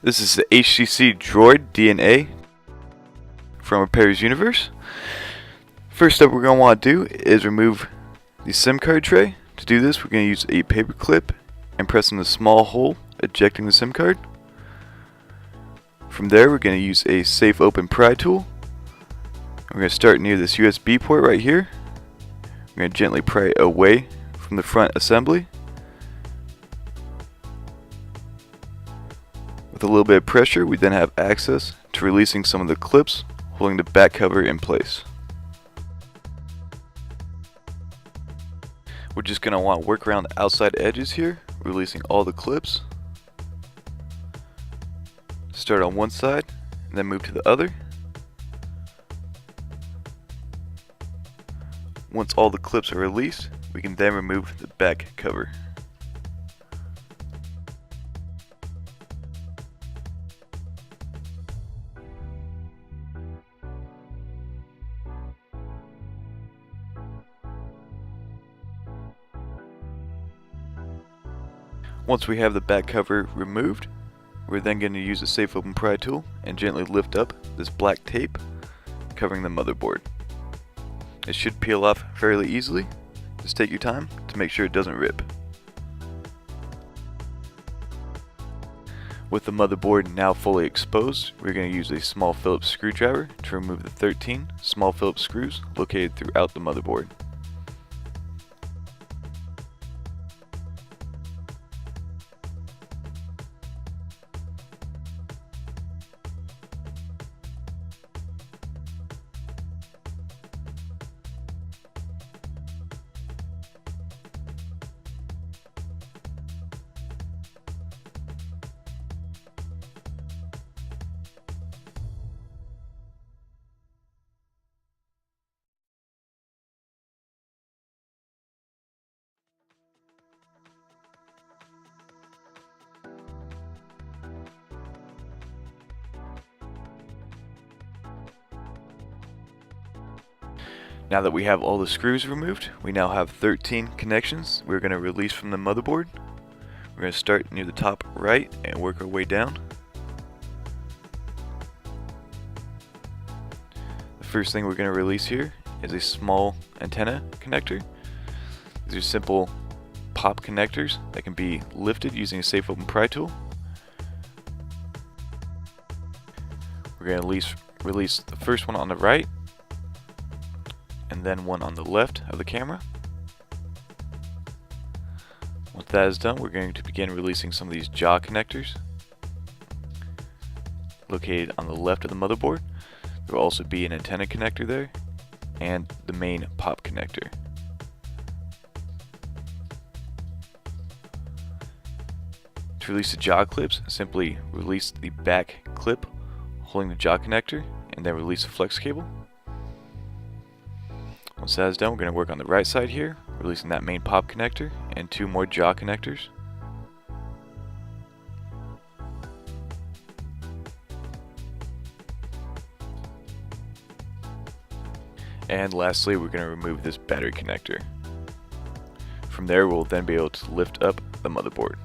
This is the HTC Droid DNA from Repair's Universe. First up, we're going to want to do is remove the SIM card tray. To do this, we're going to use a paper clip and press in the small hole, ejecting the SIM card. From there, we're going to use a safe open pry tool. We're going to start near this USB port right here. We're going to gently pry it away from the front assembly. With a little bit of pressure, we then have access to releasing some of the clips holding the back cover in place. We're just going to want to work around the outside edges here, releasing all the clips. Start on one side and then move to the other. Once all the clips are released, we can then remove the back cover. Once we have the back cover removed, we're then going to use a safe open pry tool and gently lift up this black tape covering the motherboard. It should peel off fairly easily. Just take your time to make sure it doesn't rip. With the motherboard now fully exposed, we're going to use a small Phillips screwdriver to remove the 13 small Phillips screws located throughout the motherboard. Now that we have all the screws removed, we now have 13 connections we're going to release from the motherboard. We're going to start near the top right and work our way down. The first thing we're going to release here is a small antenna connector. These are simple pop connectors that can be lifted using a safe open pry tool. We're going to release the first one on the right, and then one on the left of the camera. Once that is done, we're going to begin releasing some of these jaw connectors located on the left of the motherboard. There will also be an antenna connector there and the main pop connector. To release the jaw clips, simply release the back clip holding the jaw connector and then release the flex cable. Once that is done, we're going to work on the right side here, releasing that main pop connector and two more jaw connectors. And lastly, we're going to remove this battery connector. From there, we'll then be able to lift up the motherboard.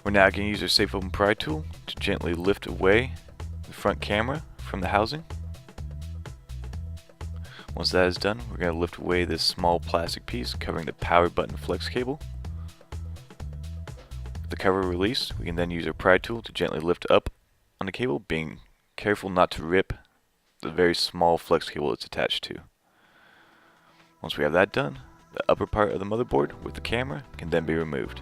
We're now going to use our safe open pry tool to gently lift away the front camera from the housing. Once that is done, we're going to lift away this small plastic piece covering the power button flex cable. With the cover released, we can then use our pry tool to gently lift up on the cable, being careful not to rip the very small flex cable it's attached to. Once we have that done, the upper part of the motherboard with the camera can then be removed.